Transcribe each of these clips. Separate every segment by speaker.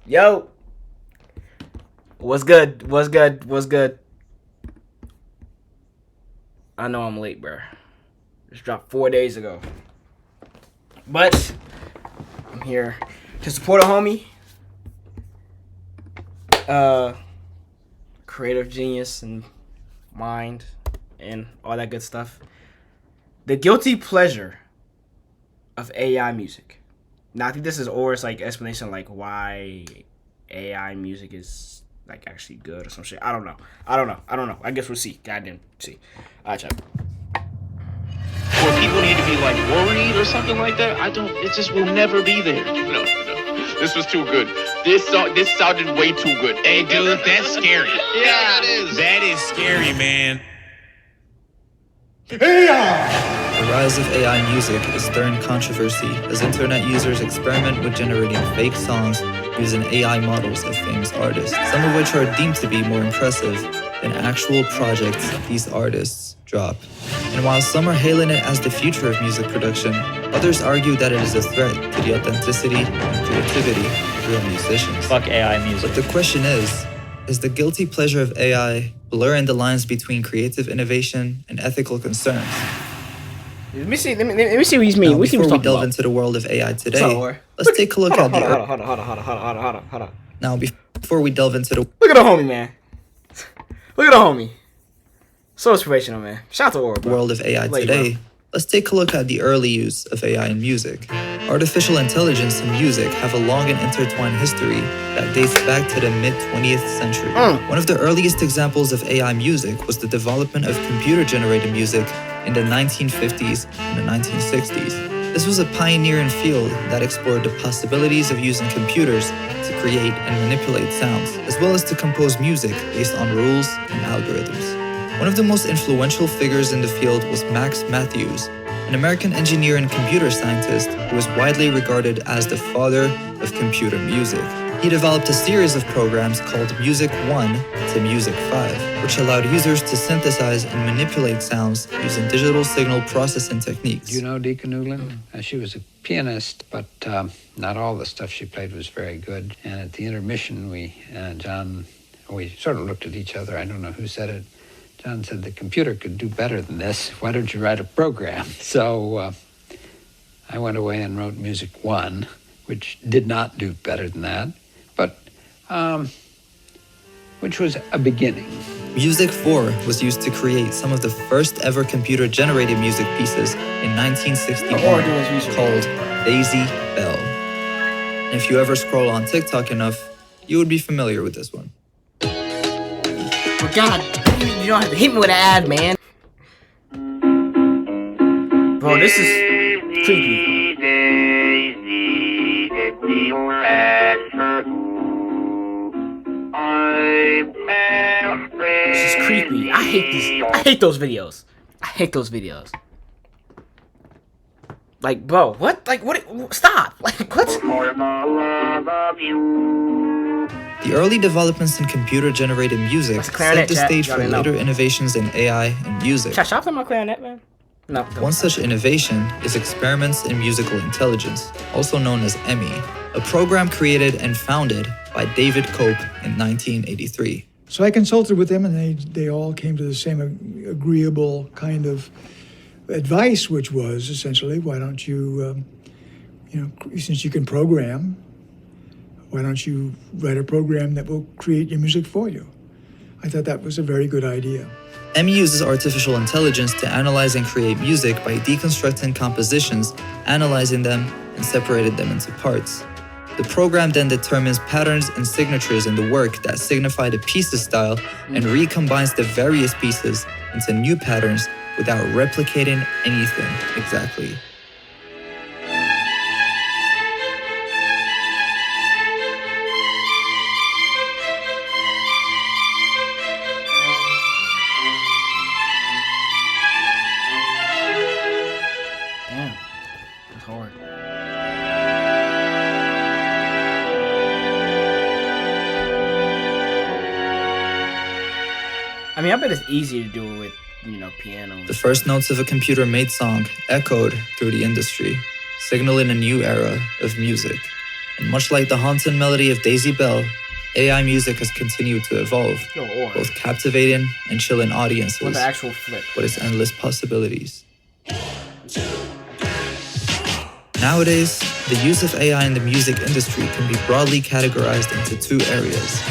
Speaker 1: Yo, what's good? What's good? What's good? I know I'm late, bro. Just dropped 4 days ago, but I'm here to support a homie, creative genius and mind, and all that good stuff. The guilty pleasure of AI music. Now I think this is Or's like explanation, like why AI music is like actually good or some shit. I don't know. I guess we'll see. Goddamn, see. Alright, chat.
Speaker 2: Where people need to be like worried or something like that. I don't. It just will never be there.
Speaker 3: No. This was too good. This sounded way too good.
Speaker 4: Hey, dude, that's scary.
Speaker 3: Yeah, it is.
Speaker 4: That is scary, man.
Speaker 5: The rise of AI music is stirring controversy as internet users experiment with generating fake songs using AI models of famous artists, some of which are deemed to be more impressive than actual projects these artists drop. And while some are hailing it as the future of music production, others argue that it is a threat to the authenticity and creativity of real musicians.
Speaker 6: Fuck AI music.
Speaker 5: But the question is the guilty pleasure of AI blurring the lines between creative innovation and ethical concerns?
Speaker 1: Let me see what he's mean.
Speaker 5: Now,
Speaker 1: We see
Speaker 5: before
Speaker 1: what
Speaker 5: we
Speaker 1: he's
Speaker 5: delve
Speaker 1: talking
Speaker 5: into the world of AI today,
Speaker 1: about.
Speaker 5: let's take a look at the...
Speaker 1: Hold on.
Speaker 5: Now, before we delve into the
Speaker 1: Look at the homie, man. Look at the homie. So inspirational, man. Shout out to Aura, bro.
Speaker 5: world of AI
Speaker 1: Late,
Speaker 5: today,
Speaker 1: bro.
Speaker 5: let's take a look at the early use of AI in music. Artificial intelligence and music have a long and intertwined history that dates back to the mid-20th century. One of the earliest examples of AI music was the development of computer-generated music in the 1950s and the 1960s. This was a pioneering field that explored the possibilities of using computers to create and manipulate sounds, as well as to compose music based on rules and algorithms. One of the most influential figures in the field was Max Matthews, an American engineer and computer scientist who is widely regarded as the father of computer music. He developed a series of programs called Music 1 to Music 5, which allowed users to synthesize and manipulate sounds using digital signal processing techniques.
Speaker 7: Do you know Deacon Newland? She was a pianist, but not all the stuff she played was very good. And at the intermission, John, we sort of looked at each other. I don't know who said it. John said, the computer could do better than this. Why don't you write a program? So I went away and wrote Music 1, which did not do better than that, but which was a beginning.
Speaker 5: Music 4 was used to create some of the first ever computer-generated music pieces in 1961 called Daisy Bell. And if you ever scroll on TikTok enough, you would be familiar with this one.
Speaker 1: Oh, God, you don't have to hit me with an ad, man. Bro, this is creepy. This is creepy. I hate those videos. Like, bro, what? Like, what? Stop. Like, what?
Speaker 5: The early developments in computer-generated music
Speaker 1: That's clarinet,
Speaker 5: set the
Speaker 1: chat.
Speaker 5: stage
Speaker 1: Y'all
Speaker 5: for
Speaker 1: didn't know.
Speaker 5: later innovations in AI and music.
Speaker 1: Shout out to my clarinet, man. No.
Speaker 5: One such innovation is experiments in musical intelligence, also known as EMI, a program created and founded by David Cope in 1983.
Speaker 8: So I consulted with them, and they all came to the same agreeable kind of advice, which was essentially, why don't you, since you can program, why don't you write a program that will create your music for you? I thought that was a very good idea.
Speaker 5: EMI uses artificial intelligence to analyze and create music by deconstructing compositions, analyzing them, and separating them into parts. The program then determines patterns and signatures in the work that signify the piece's style and recombines the various pieces into new patterns without replicating anything exactly.
Speaker 1: Damn. That's hard. I mean, I bet it's easier to do it with, piano.
Speaker 5: The first notes of a computer-made song echoed through the industry, signaling a new era of music. And much like the haunting melody of Daisy Bell, AI music has continued to evolve, both captivating and chilling audiences
Speaker 1: with the actual flip.
Speaker 5: with its endless possibilities. Nowadays, the use of AI in the music industry can be broadly categorized into two areas: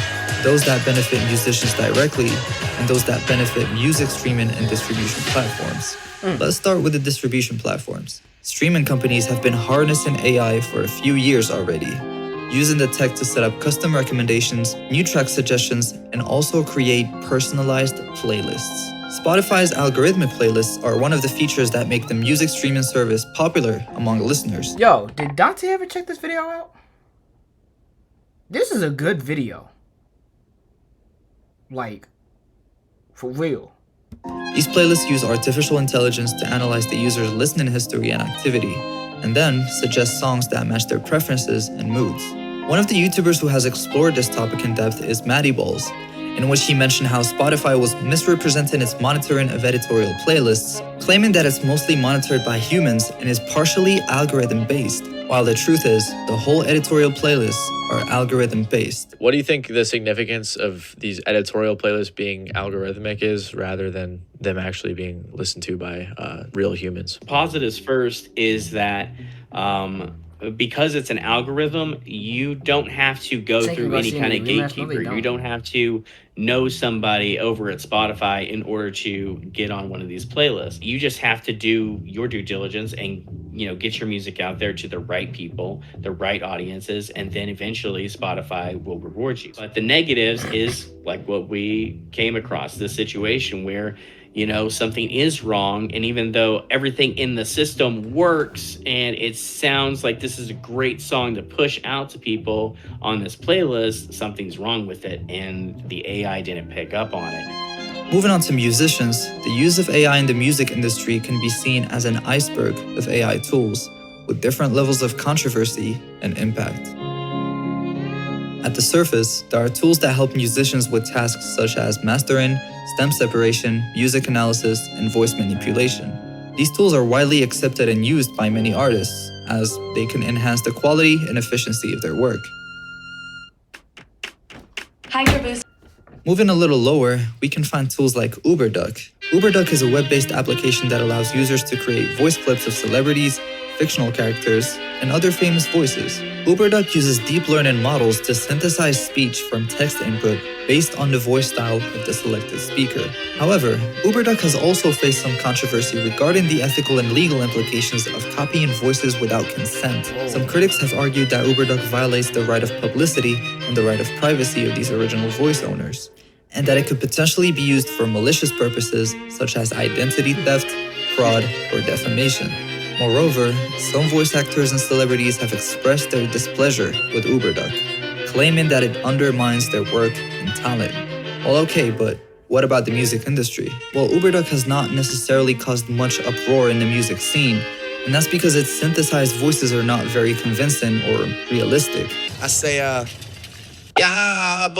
Speaker 5: those that benefit musicians directly and those that benefit music streaming and distribution platforms. Let's start with the distribution platforms. Streaming companies have been harnessing AI for a few years already, using the tech to set up custom recommendations, new track suggestions, and also create personalized playlists. Spotify's algorithmic playlists are one of the features that make the music streaming service popular among listeners.
Speaker 1: Yo, did Dante ever check this video out? This is a good video. Like, for real.
Speaker 5: These playlists use artificial intelligence to analyze the user's listening history and activity, and then suggest songs that match their preferences and moods. One of the YouTubers who has explored this topic in depth is Matty Balls, in which he mentioned how Spotify was misrepresenting its monitoring of editorial playlists, claiming that it's mostly monitored by humans and is partially algorithm-based, while the truth is, the whole editorial playlists are algorithm-based.
Speaker 6: What do you think the significance of these editorial playlists being algorithmic is rather than them actually being listened to by real humans?
Speaker 9: Positives first is that because it's an algorithm, you don't have to go through any kind of gatekeeper. You don't have to know somebody over at Spotify in order to get on one of these playlists. You just have to do your due diligence and, get your music out there to the right people, the right audiences, and then eventually Spotify will reward you. But the negatives is like what we came across, this situation where something is wrong, and even though everything in the system works and it sounds like this is a great song to push out to people on this playlist, something's wrong with it, and the AI didn't pick up on it.
Speaker 5: Moving on to musicians, the use of AI in the music industry can be seen as an iceberg of AI tools, with different levels of controversy and impact. At the surface, there are tools that help musicians with tasks such as mastering, stem separation, music analysis, and voice manipulation. These tools are widely accepted and used by many artists, as they can enhance the quality and efficiency of their work. Moving a little lower, we can find tools like UberDuck. UberDuck is a web-based application that allows users to create voice clips of celebrities, fictional characters, and other famous voices. UberDuck uses deep learning models to synthesize speech from text input based on the voice style of the selected speaker. However, UberDuck has also faced some controversy regarding the ethical and legal implications of copying voices without consent. Some critics have argued that UberDuck violates the right of publicity and the right of privacy of these original voice owners, and that it could potentially be used for malicious purposes such as identity theft, fraud, or defamation. Moreover, some voice actors and celebrities have expressed their displeasure with UberDuck, claiming that it undermines their work and talent. Well, okay, but what about the music industry? Well, UberDuck has not necessarily caused much uproar in the music scene, and that's because its synthesized voices are not very convincing or realistic.
Speaker 10: I say,
Speaker 5: Although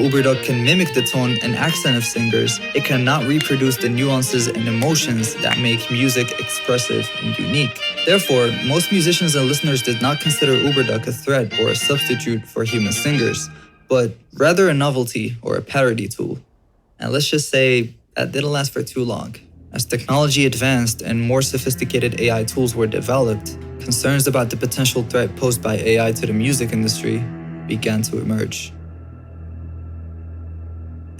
Speaker 5: UberDuck can mimic the tone and accent of singers, it cannot reproduce the nuances and emotions that make music expressive and unique. Therefore, most musicians and listeners did not consider UberDuck a threat or a substitute for human singers, but rather a novelty or a parody tool. And let's just say that didn't last for too long. As technology advanced and more sophisticated AI tools were developed, concerns about the potential threat posed by AI to the music industry began to emerge.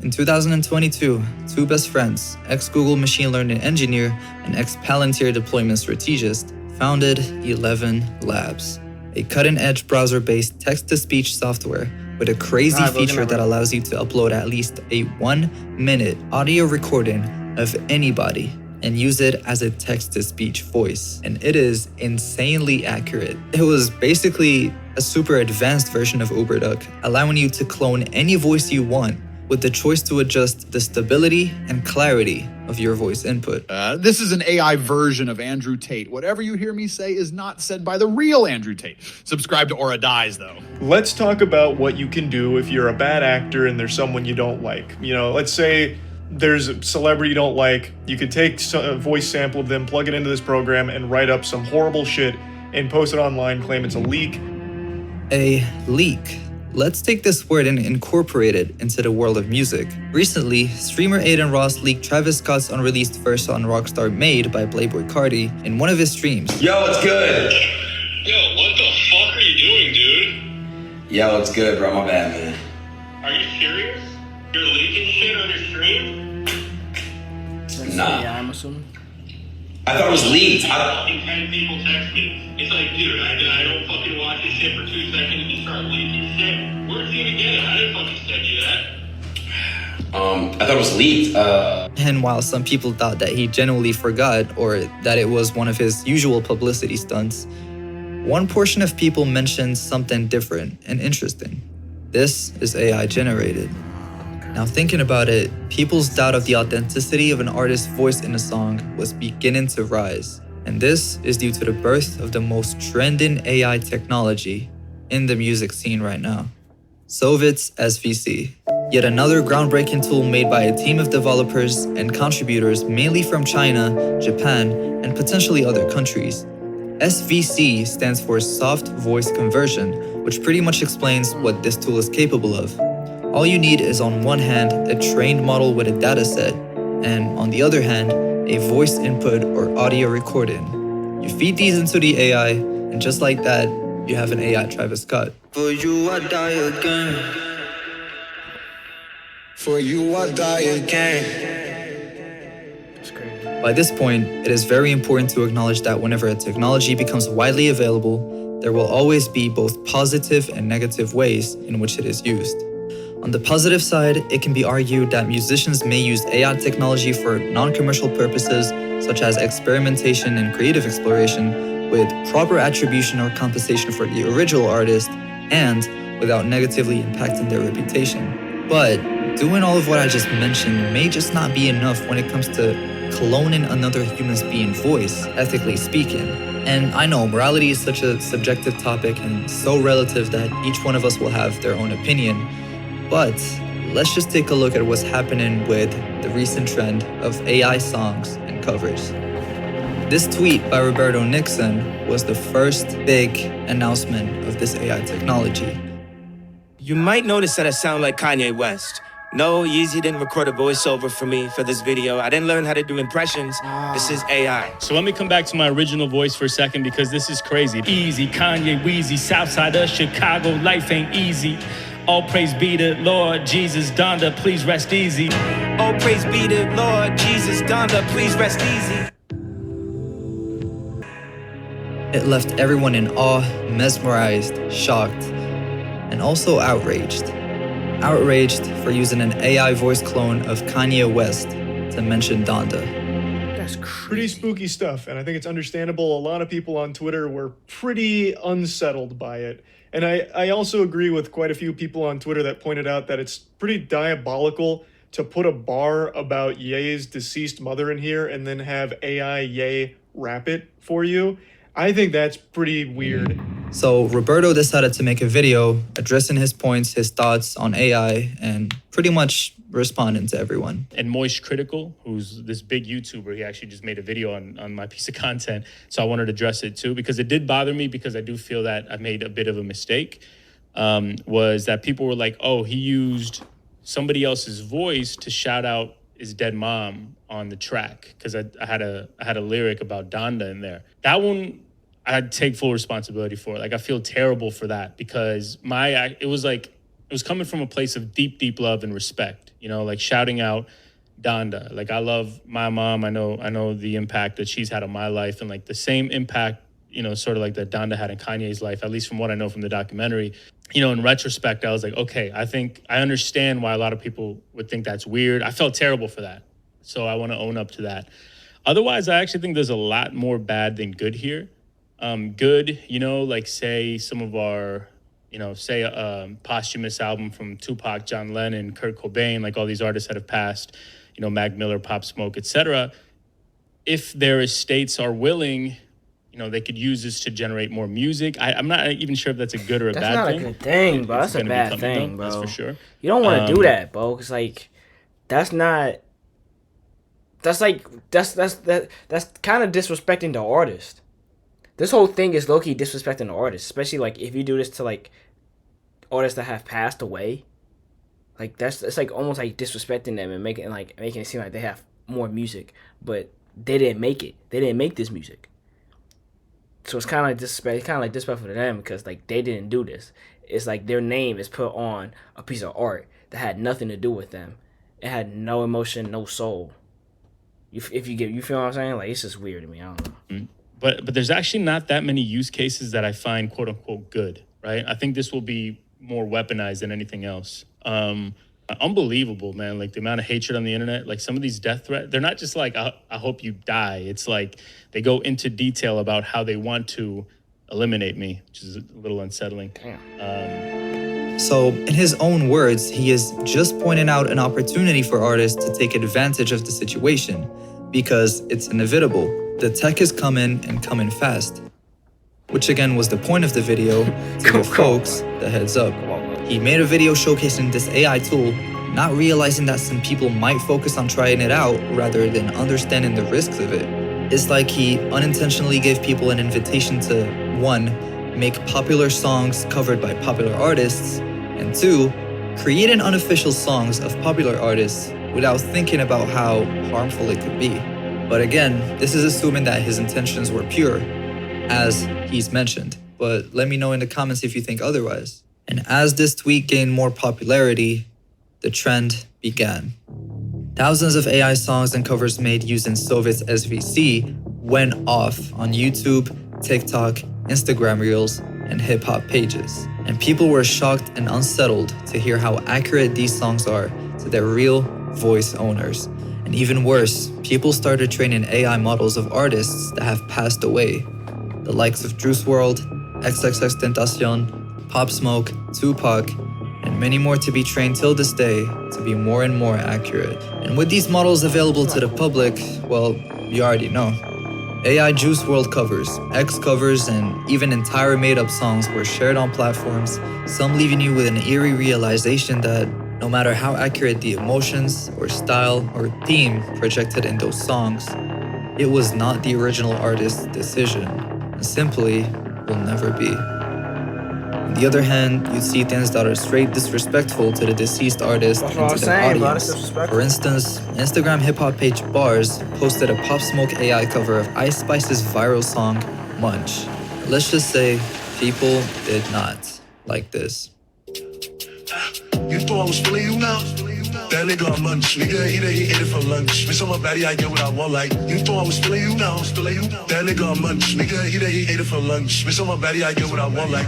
Speaker 5: In 2022, two best friends, ex-Google machine learning engineer and ex-Palantir deployment strategist, founded 11 Labs, a cutting-edge browser-based text-to-speech software with a crazy feature that allows you to upload at least a 1-minute audio recording of anybody and use it as a text-to-speech voice. And it is insanely accurate. It was basically a super advanced version of UberDuck, allowing you to clone any voice you want with the choice to adjust the stability and clarity of your voice input.
Speaker 11: This is an AI version of Andrew Tate. Whatever you hear me say is not said by the real Andrew Tate. Subscribe to Aura Dies, though.
Speaker 12: Let's talk about what you can do if you're a bad actor and there's someone you don't like. Let's say there's a celebrity you don't like. You could take a voice sample of them, plug it into this program, and write up some horrible shit and post it online, claim it's a leak.
Speaker 5: A leak. Let's take this word and incorporate it into the world of music. Recently, streamer Aiden Ross leaked Travis Scott's unreleased verse on Rockstar Made by Playboi Carti in one of his streams.
Speaker 10: Yo, what's good?
Speaker 3: Yo, what the fuck are you doing, dude?
Speaker 10: Yo, it's good, bro. My bad, man.
Speaker 3: Are you serious? You're leaking shit on your stream?
Speaker 10: Nah.
Speaker 1: Yeah, I'm assuming.
Speaker 10: I thought it was leaked.
Speaker 3: Fucking 10 people text me. It's like, dude, I don't fucking watch this shit for 2 seconds and you start leaking shit. Where'd you even get it? I didn't fucking send you that.
Speaker 10: I thought it was leaked.
Speaker 5: And while some people thought that he genuinely forgot or that it was one of his usual publicity stunts, one portion of people mentioned something different and interesting. This is AI generated. Now thinking about it, people's doubt of the authenticity of an artist's voice in a song was beginning to rise. And this is due to the birth of the most trending AI technology in the music scene right now. Sovit's SVC. Yet another groundbreaking tool made by a team of developers and contributors mainly from China, Japan, and potentially other countries. SVC stands for Soft Voice Conversion, which pretty much explains what this tool is capable of. All you need is on one hand a trained model with a dataset, and on the other hand, a voice input or audio recording. You feed these into the AI, and just like that, you have an AI Travis Scott.
Speaker 13: For you I die again. For you I die again.
Speaker 1: That's crazy.
Speaker 5: By this point, it is very important to acknowledge that whenever a technology becomes widely available, there will always be both positive and negative ways in which it is used. On the positive side, it can be argued that musicians may use AI technology for non-commercial purposes, such as experimentation and creative exploration, with proper attribution or compensation for the original artist, and without negatively impacting their reputation. But doing all of what I just mentioned may just not be enough when it comes to cloning another human being's voice, ethically speaking. And I know morality is such a subjective topic and so relative that each one of us will have their own opinion. But let's just take a look at what's happening with the recent trend of AI songs and covers. This tweet by Roberto Nixon was the first big announcement of this AI technology.
Speaker 14: You might notice that I sound like Kanye West. No, Yeezy didn't record a voiceover for me for this video. I didn't learn how to do impressions. This is AI.
Speaker 15: So let me come back to my original voice for a second because this is crazy. Easy, Kanye, Weezy, Southside of Chicago, life ain't easy. All praise be to Lord Jesus, Donda, please rest easy.
Speaker 14: All praise be to Lord Jesus, Donda, please rest easy.
Speaker 5: It left everyone in awe, mesmerized, shocked, and also outraged. Outraged for using an AI voice clone of Kanye West to mention Donda.
Speaker 1: That's
Speaker 12: Pretty spooky stuff, and I think it's understandable. A lot of people on Twitter were pretty unsettled by it. And I also agree with quite a few people on Twitter that pointed out that it's pretty diabolical to put a bar about Ye's deceased mother in here and then have AI Ye rap it for you. I think that's pretty weird.
Speaker 5: So Roberto decided to make a video addressing his points, his thoughts on AI, and pretty much responding to everyone.
Speaker 15: And Moist Critical, who's this big YouTuber, he actually just made a video on my piece of content. So I wanted to address it too, because it did bother me because I do feel that I made a bit of a mistake, was that people were like, oh, he used somebody else's voice to shout out his dead mom on the track because I had a lyric about Donda in there. That one, I'd take full responsibility for. Like, I feel terrible for that because it was coming from a place of deep, deep love and respect, you know, like shouting out Donda. Like, I love my mom. I know the impact that she's had on my life and like the same impact, you know, sort of like that Donda had in Kanye's life, at least from what I know from the documentary. You know, in retrospect, I was like, okay, I think I understand why a lot of people would think that's weird. I felt terrible for that. So I want to own up to that. Otherwise, I actually think there's a lot more bad than good here. Good, you know, like say some of our, you know, say a posthumous album from Tupac, John Lennon, Kurt Cobain, like all these artists that have passed, you know, Mac Miller, Pop Smoke, etc. If their estates are willing, you know, they could use this to generate more music. I'm not even sure if that's a good or a bad thing.
Speaker 1: That's not a good thing, bro. That's a bad thing, bro.
Speaker 15: That's for sure.
Speaker 1: You don't want to do that, bro. Cause like, that's kind of disrespecting the artist. This whole thing is low-key disrespecting the artist, especially like if you do this to like artists that have passed away. Like it's like almost like disrespecting them and making it seem like they have more music, but they didn't make it. They didn't make this music. So it's kind of like disrespect. It's kind of like disrespectful to them because like they didn't do this. It's like their name is put on a piece of art that had nothing to do with them. It had no emotion, no soul. You feel what I'm saying? Like it's just weird to me. I don't know.
Speaker 15: But there's actually not that many use cases that I find quote unquote good, right? I think this will be more weaponized than anything else. Unbelievable, man. Like the amount of hatred on the internet, like some of these death threats, they're not just like, I hope you die. It's like they go into detail about how they want to eliminate me, which is a little unsettling.
Speaker 5: So in his own words, he is just pointing out an opportunity for artists to take advantage of the situation because it's inevitable. The tech is coming and coming fast. Which again was the point of the video, to give folks the heads up. He made a video showcasing this AI tool, not realizing that some people might focus on trying it out rather than understanding the risks of it. It's like he unintentionally gave people an invitation to, 1, make popular songs covered by popular artists, and 2, create an unofficial songs of popular artists without thinking about how harmful it could be. But again, this is assuming that his intentions were pure, as he's mentioned. But let me know in the comments if you think otherwise. And as this tweet gained more popularity, the trend began. Thousands of AI songs and covers made using Soviet's SVC went off on YouTube, TikTok, Instagram Reels, and hip-hop pages. And people were shocked and unsettled to hear how accurate these songs are to their real voice owners. And even worse, people started training AI models of artists that have passed away. The likes of Juice WRLD, XXXTentacion, Pop Smoke, Tupac, and many more to be trained till this day to be more and more accurate. And with these models available to the public, well, you already know. AI Juice WRLD covers, X covers, and even entire made-up songs were shared on platforms, some leaving you with an eerie realization that no matter how accurate the emotions or style or theme projected in those songs, it was not the original artist's decision, and simply will never be. On the other hand, you'd see things that are straight disrespectful to the deceased artist and to their audience. For instance, Instagram hip-hop page Bars posted a Pop Smoke AI cover of Ice Spice's viral song, Munch. Let's just say, people did not like this.
Speaker 16: You thought I was feeling you now? That nigga on lunch. Nigga, he ate it for lunch. Bitch, on my baddie, I get what I want. Like, you thought I was feeling you now? That nigga on lunch. Nigga, he ate it for lunch. Bitch, on my baddie, I get what I want. Like,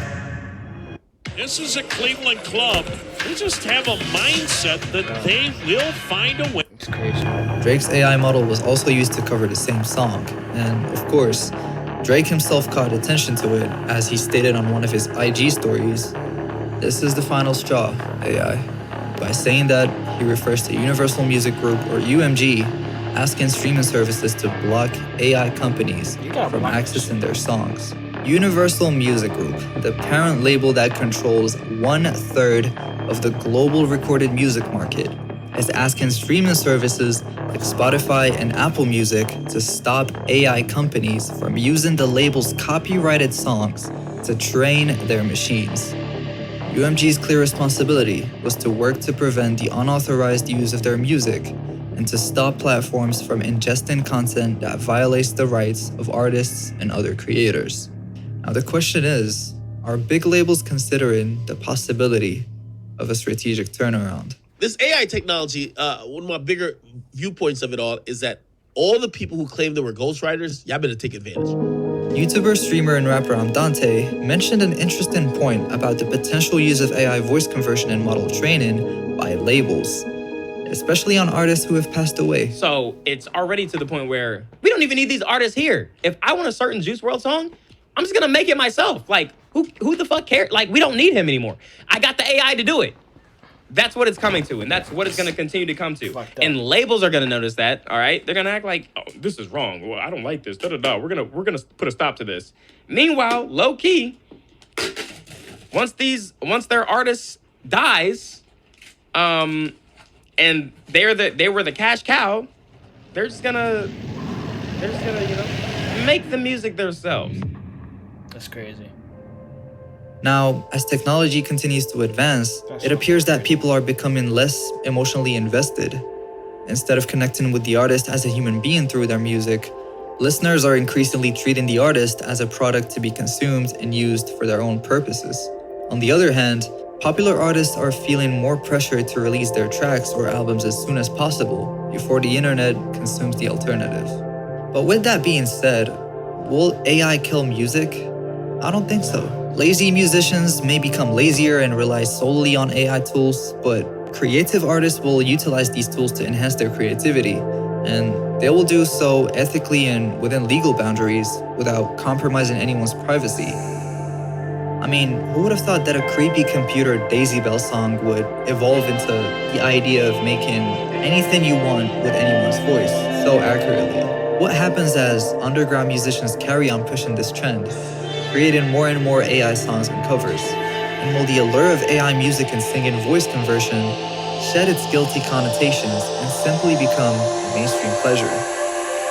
Speaker 17: this is a Cleveland club. They just have a mindset that they will find a way.
Speaker 1: It's crazy.
Speaker 5: Drake's AI model was also used to cover the same song. And of course, Drake himself caught attention to it as he stated on one of his IG stories, "This is the final straw, AI." By saying that, he refers to Universal Music Group, or UMG, asking streaming services to block AI companies from accessing their songs. Universal Music Group, the parent label that controls 1/3 of the global recorded music market, is asking streaming services like Spotify and Apple Music to stop AI companies from using the label's copyrighted songs to train their machines. UMG's clear responsibility was to work to prevent the unauthorized use of their music and to stop platforms from ingesting content that violates the rights of artists and other creators. Now the question is, are big labels considering the possibility of a strategic turnaround?
Speaker 18: This AI technology, one of my bigger viewpoints of it all is that all the people who claim they were ghostwriters, y'all better take advantage.
Speaker 5: YouTuber, streamer, and rapper Andante mentioned an interesting point about the potential use of AI voice conversion and model training by labels, especially on artists who have passed away.
Speaker 19: So it's already to the point where we don't even need these artists here. If I want a certain Juice WRLD song, I'm just gonna make it myself. Like, who the fuck cares? Like, we don't need him anymore. I got the AI to do it. That's what it's coming to, and that's what it's gonna continue to come to. And labels are gonna notice that, all right? They're gonna act like, oh, this is wrong. Well, I don't like this. Da-da-da. We're gonna put a stop to this. Meanwhile, low key, once their artist dies, and they were the cash cow, they're just gonna make the music themselves.
Speaker 1: That's crazy.
Speaker 5: Now, as technology continues to advance, it appears that people are becoming less emotionally invested. Instead of connecting with the artist as a human being through their music, listeners are increasingly treating the artist as a product to be consumed and used for their own purposes. On the other hand, popular artists are feeling more pressure to release their tracks or albums as soon as possible before the internet consumes the alternative. But with that being said, will AI kill music? I don't think so. Lazy musicians may become lazier and rely solely on AI tools, but creative artists will utilize these tools to enhance their creativity, and they will do so ethically and within legal boundaries without compromising anyone's privacy. I mean, who would have thought that a creepy computer Daisy Bell song would evolve into the idea of making anything you want with anyone's voice so accurately? What happens as underground musicians carry on pushing this trend, creating more and more AI songs and covers? And will the allure of AI music and singing voice conversion shed its guilty connotations and simply become a mainstream pleasure?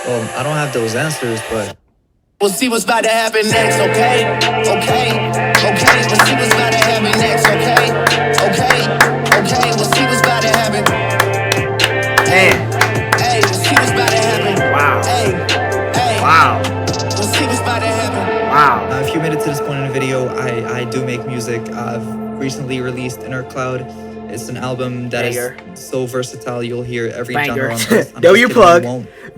Speaker 5: Well, I don't have those answers, but
Speaker 13: We'll see what's about to happen next, okay? Okay, okay, we'll see what's about to happen next, okay? Okay, okay, we'll see what's about to happen. Hey, we'll see what's about to happen.
Speaker 1: Wow.
Speaker 13: Hey,
Speaker 1: Wow.
Speaker 13: we'll see what's about to happen.
Speaker 1: Wow.
Speaker 5: If you made it to this point in the video, I do make music. I've recently released Inner Cloud. It's an album that is so versatile. You'll hear every genre on earth.
Speaker 1: W plug.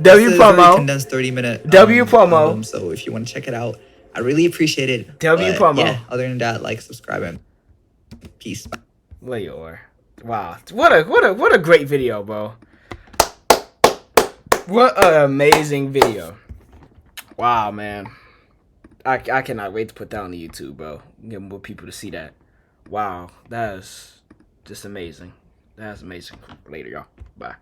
Speaker 1: W
Speaker 5: It's a
Speaker 1: promo.
Speaker 5: very condensed 30-minute
Speaker 1: W promo.
Speaker 5: album, so if you want to check it out, I really appreciate it.
Speaker 1: W
Speaker 5: But
Speaker 1: promo.
Speaker 5: Yeah, other than that, like, subscribe, and peace.
Speaker 1: What you are. Wow. What a great video, bro. What an amazing video. Wow, man. I cannot wait to put that on the YouTube, bro. Get more people to see that. Wow. That is just amazing. That's amazing. Later, y'all. Bye.